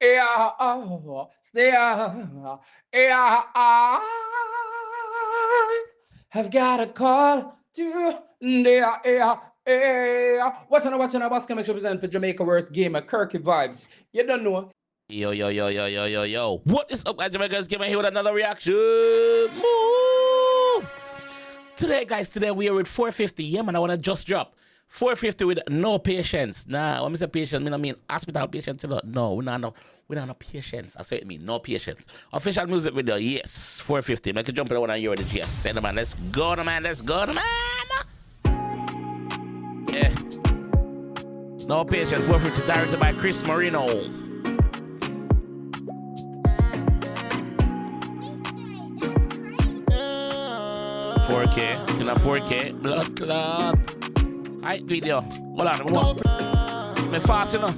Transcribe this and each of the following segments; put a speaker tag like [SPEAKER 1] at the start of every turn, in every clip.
[SPEAKER 1] yeah, stay, yeah, I've got a call to the watching a basket make sure present for Jamaica worst game at 𝐑𝐂𝐓𝐈𝐎𝐍. You don't know.
[SPEAKER 2] Yo. What is up, guys? JAMAICA'S here with another reaction. Move! Today, guys, we are with 450. Yeah, man, I want to just drop 450 with no patience. Nah, when I say patience, I mean hospital patients. No, we don't have patience. I say it mean no patience. Official music video, yes, 450. Make a jump in the one and hear the GS. Say the man, let's go, the man. Yeah. No patience, 450, directed by Chris Marino. 4K, in a 4K, blood clot. Alright, video. Hold on, me fast enough.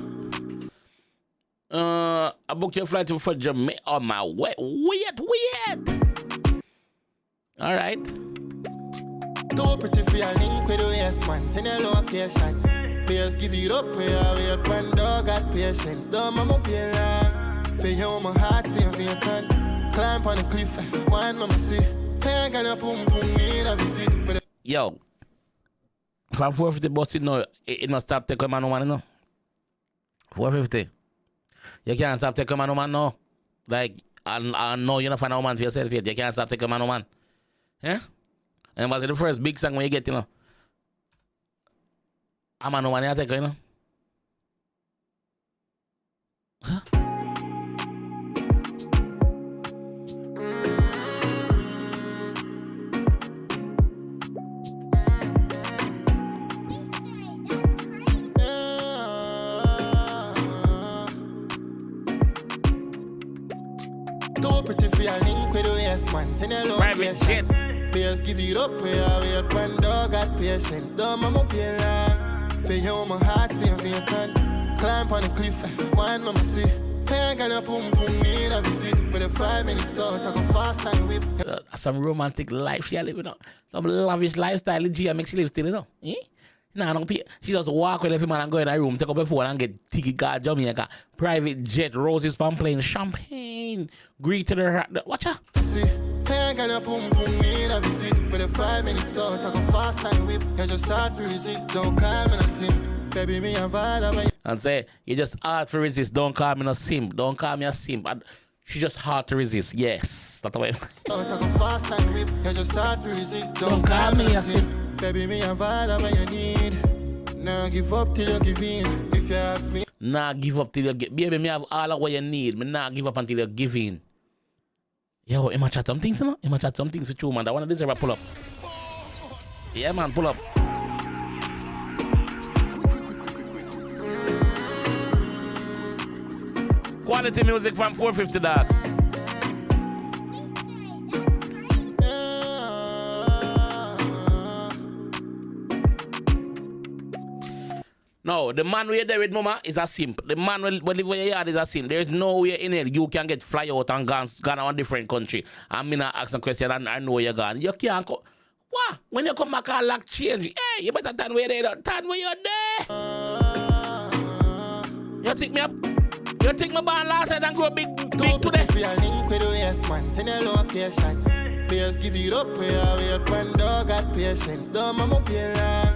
[SPEAKER 2] I booked your flight for Jamaica on my way. Weird. Alright.
[SPEAKER 3] Too pretty for your link with the yes man. Send your location. Players give it up where I wait when dog got patience. Don't mama pay long. For you my heart stay vacant. Climb on the cliff, one mama see.
[SPEAKER 2] Yo, from 450 bus, it must stop taking man woman, 450. You can't stop taking man woman, no. Like, I know you're not find a woman for yourself yet. You can't stop taking man woman. Yeah? And was it the first big song when you get, a man woman you take, Huh?
[SPEAKER 3] Too pretty for your link with the yes man. Send your location. Players give it up where I wait when dog got patience. Don't mama pay long. For you my heart stay vacant. Climb on the cliff, one mama see. Hey, gonna pum need a visit. With a 5 minutes out, I go fast and whip.
[SPEAKER 2] Some romantic life she living, some lavish lifestyle. G make she live still, Eh? Nah, no, she just walk with every man and go in her room, take up a phone and get ticket card Jamaica, private jet, roses from plane, champagne, greet to her. Watch out.
[SPEAKER 3] See, hey, gonna pum need a visit. With a 5 minutes out, I go fast and whip. You just hard to resist, don't call me no simp. Baby, me a vibe.
[SPEAKER 2] And say, you just hard to resist, don't call me no simp, don't call me a simp. And she just hard to resist, yes. That's the way.
[SPEAKER 3] I go fast and whip. You just hard to resist, don't call me a simp. Baby, me a vibe what you need. Nah, give up till you give in. If you ask me.
[SPEAKER 2] Nah, give up till you get. Baby, me have all of what you need. Me nah give up until you give in. Yo, I'ma chat some things, I'ma chat some things with you, man. I wanna deserve a pull up. Yeah, man, pull up. Quality music from 450, dog. No, the man where there with mama is a simp. The man who live in your yard is a simp. There is no way in it you can get fly out and gone to a different country. I'm gonna ask a question and I know where you're gone. You can't go. What? When you come back and lock change, hey, you better turn where you're there. Turn where you're there. You think me up? You think my band last night and grow big today?
[SPEAKER 3] For your link with the yes man, send your location. Players give it up where I wait when dog got patience. Don't mama pay long.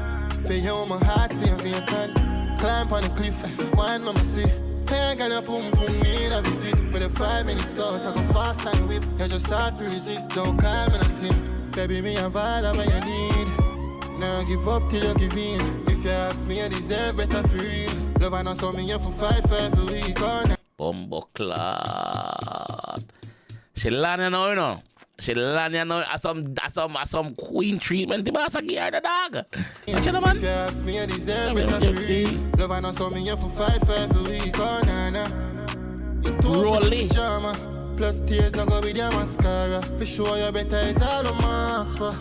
[SPEAKER 3] For you my heart stay vacant. Climb on the cliff, one mama see. Hey, gonna pum need a visit. With a 5 minutes out, I go fast and whip. You just hard to resist, don't call me no simp. Baby, me a vibe what you need. Now give up till you give in. If you ask me, I deserve better for real. Love and also me here for fight for every week.
[SPEAKER 2] Bumbo clot. She learning now, She learning now some queen treatment. The boss again the dog. Watch it, man.
[SPEAKER 3] If you ask me, I deserve better for real. Love and also me here for fight for every week. You too pretty for drama. Plus tears not go with your mascara. For sure you better is all the marks for.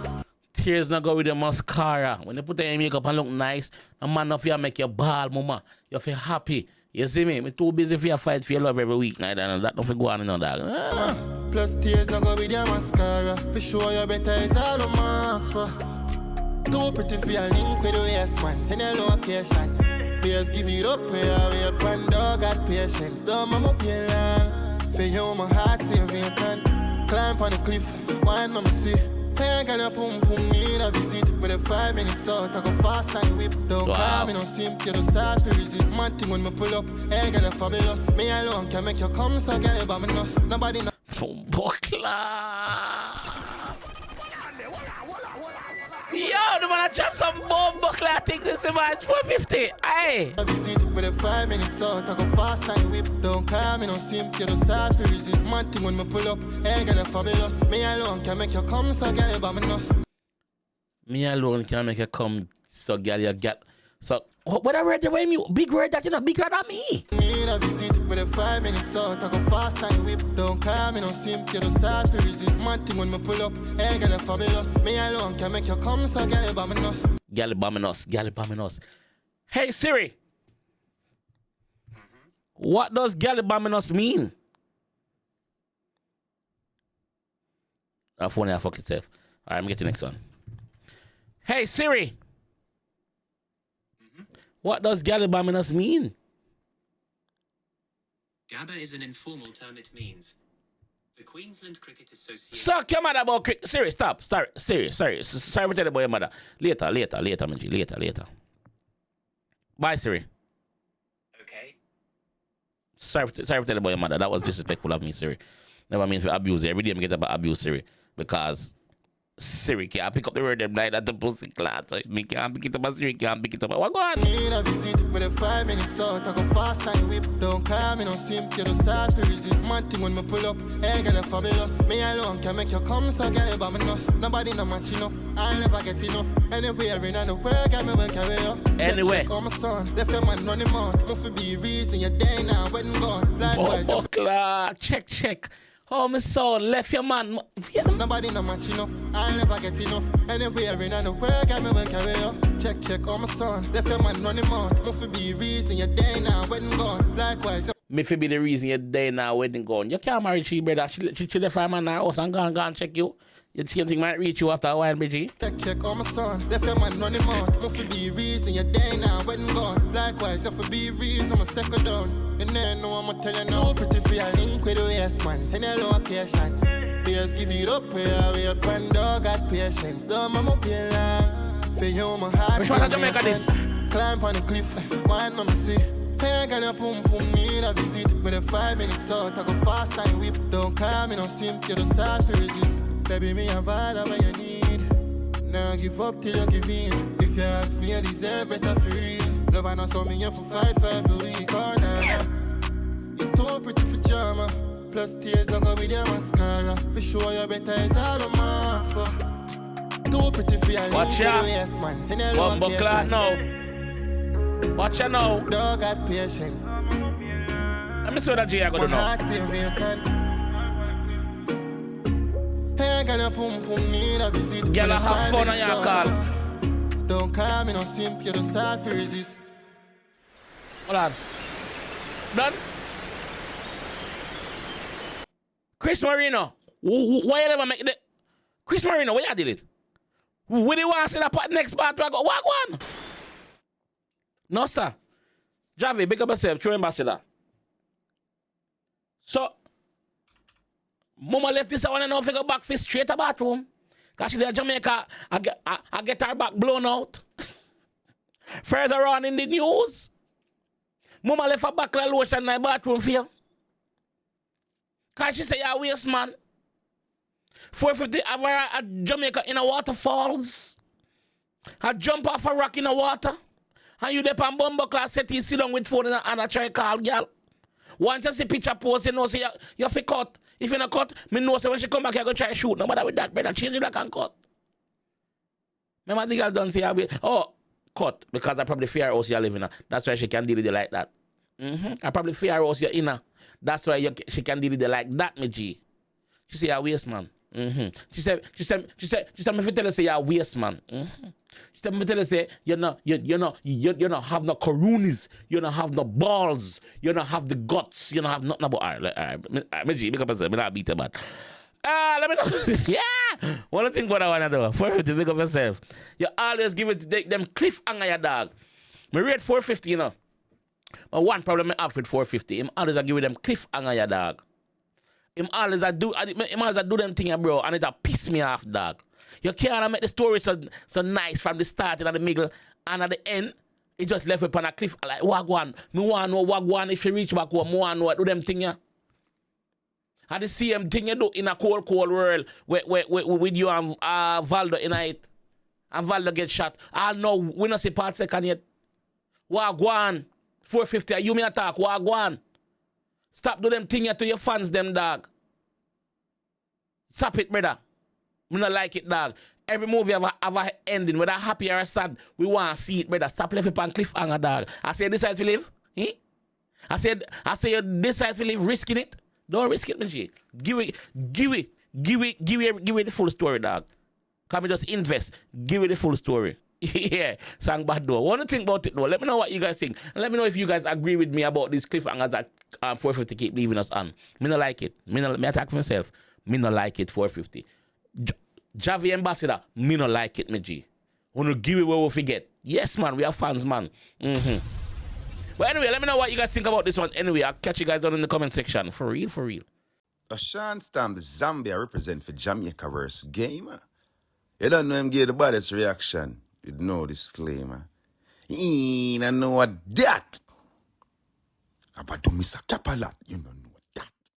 [SPEAKER 2] Tears not go with your mascara. When you put your makeup and look nice, a man of you make you ball, mama. You feel happy. You see me? I'm too busy for your fight for your love every week. That don't go on in dog.
[SPEAKER 3] Plus tears not go with your mascara. For sure you better is all the marks for. Too pretty for your link with the yes man. Send your location. Players give it up, where I wait one dog got patience. Don't mama pay long. For you, my heart stay vacant. Climb on the cliff, wine mama see. Hey, girl, your pum pum need a visit. With a 5 minutes out, I go fast and whip. Don't call me no simp, you just hard to resist. Man thing when me pull up, hey, girl, you're fabulous. Me alone can make you come, so girl, you by me nose. Nobody know.
[SPEAKER 2] Yo, the man drop some bomb buckler. I think this is 450. Hey.
[SPEAKER 3] Visit with a 5 minutes out, I go fast and whip. Don't call me no simp, you just hard to resist. Man thing when me pull up, hey, girl, you're fabulous. Me alone can make you come, so girl, you by me nose.
[SPEAKER 2] Me alone can make you come, so girl, you get. So, what I read the way me, big word that you know, bigger than me.
[SPEAKER 3] Need a visit with a 5 minutes out, I go fast and whip. Don't call me no simp, you just hard to resist. Man thing when me pull up, hey, girl, you're fabulous. Me alone can make you come, so girl, you by me nose.
[SPEAKER 2] Girl, by me nose, girl, by me nose. Hey, Siri. What does girl by me nose mean? That phone I fuck itself. Alright, I'm getting the next one. Hey, Siri. What does gallibaminus mean?
[SPEAKER 4] Gabba is an informal term. It means the Queensland Cricket Association.
[SPEAKER 2] Suck your mother about cricket. Siri, stop. Siri, sorry for telling about your mother. Later, Minji. Later. Bye, Siri.
[SPEAKER 4] Okay.
[SPEAKER 2] Sorry for telling about your mother. That was disrespectful of me, Siri. Never mean to abuse her. Every day I get about abuse Siri because Siri can't pick up the word them like that the pussy class. So me can't pick it up, Siri can't pick it up. What go on?
[SPEAKER 3] Need a visit with a 5 minutes out, I go fast and whip. Don't call me no simp, you just hard to resist. Man thing when me pull up, hey, girl, you're fabulous. Me alone can make you come, so girl, you by me nose. Nobody no matching up, I'll never get enough. Anywhere in the world, girl, me will carry up.
[SPEAKER 2] Anyway.
[SPEAKER 3] Check, my son, left your man running mouth. Must be reason you're there now, when gone. Likewise,
[SPEAKER 2] check. Oh, my son, left your man.
[SPEAKER 3] Nobody no matching up, I'll never get enough. Anywhere in the world, girl, me will carry up. Check, oh my son, left your man running mouth. Must be reason you're there now, when gone. Likewise.
[SPEAKER 2] Me fi be the reason you're there now, wedding gone. You can't marry she, brother. She left her man in her house and gone check you. You same thing might reach you after a while, Bridgie.
[SPEAKER 3] Check, oh my son, left your man running mouth. Must be reason you're there now, when gone. Likewise, if I be reason, I'm a second down. You never know I'ma tell you now. Pretty for your link with the yes man, send your location. Players give it up, where I wait one dog got patience. Don't mama pay long. For you, my heart.
[SPEAKER 2] Which one of Jamaica this?
[SPEAKER 3] Climb on the cliff, wine mama see. Hey, girl, your pum pum need a visit. With a 5 minutes out, I go fast and whip. Don't call me no simp, you just hard to resist. Baby, me have all that what you need. Now give up till you give in. If you ask me, I deserve better for real. Love I know so me here for fight for every week. Oh, nah. You're too pretty for drama. Plus tears don't go with your mascara. For sure you better is all I'm asked for. Too pretty for your
[SPEAKER 2] watch out.
[SPEAKER 3] Yes, man.
[SPEAKER 2] One buckler now. Watch out now.
[SPEAKER 3] Dog got patience.
[SPEAKER 2] Let me see what that G I got to know.
[SPEAKER 3] Heart still vacant. Hey, girl, your pum pum need a visit.
[SPEAKER 2] Girl, have fun on your call.
[SPEAKER 3] Don't call me no simp, you just hard to resist.
[SPEAKER 2] Hold on. Done? Chris Marino. Why you never make it? Chris Marino, where you did it? Where do you want to see the next part? I go, walk one. No, sir. Javi, big up yourself. True ambassador. So, Mama left this one and now go back for straight to bathroom. Because she there in Jamaica, I get her back blown out. Further on in the news, Mama left her back like lotion in the bathroom for you. Because she say you're a waste man. 450 over at Jamaica in a waterfalls. I jump off a rock in the water. And you dep on bumbo class set you sit down with phone and I try call girl. Once you see picture post, you know say you fi cut. If you not cut, me know say when she come back you go try shoot. No matter with that, brother. Change it like and cut. Remember the girl done say oh, cut. Because I probably fear house you're living in. That's why she can deal with you like that. I probably fear house you're in. That's why she can deal with you like that, me G. She say you're a waste man. She said, me fi tell her say you're a waste man. She said, me tell her say, you don't have no coronis, you don't have no balls, you don't have the guts, you don't have nothing about alright, me G, because me not beat her bad. Let me know. Yeah! One thing what I wanna do, 450, pick up yourself. You always give it them cliffhanger your dog. Me rate 450, you know. But one problem I have with 450, him always give them cliffhanger, ya dog. Him always do them thing, bro, and it a piss me off, dog. You can't make the story so nice from the start and the middle and at the end. He just left upon a cliff like Wagwan. Me want know Wagwan if you reach back home. Me want know what do them thing, yeah. And the same thing you do in a cold world with you and Valdo in it. And Valdo get shot. I know we not see part second yet. Wagwan. 450, you me attack. Wagwan. Stop do them thing to your fans, them dog. Stop it, brother. Me not like it, dog. Every movie have a ending, whether happy or sad, we want to see it, brother. Stop left upon cliffhanger, dog. I say this side to live. Eh? I say you this side to live, risking it. Don't risk it, man. Give it the full story, dog. Can we just invest? Give it the full story. Yeah, sang bad though. What do you think about it though? Let me know what you guys think. And let me know if you guys agree with me about these cliffhangers that 450 keep leaving us on. Me not like it. Me attack myself. Me not like it, 450. Javi Ambassador, me not like it, me G. Wanna give it where we forget. Yes, man, we are fans, man. But anyway, let me know what you guys think about this one. Anyway, I'll catch you guys down in the comment section. For real, for real.
[SPEAKER 5] Sean Stam, the Zambia represent for JAMAICA'S game. You don't know him give the baddest reaction. You know disclaimer. I know what that. About do Mr. Capalat, you know.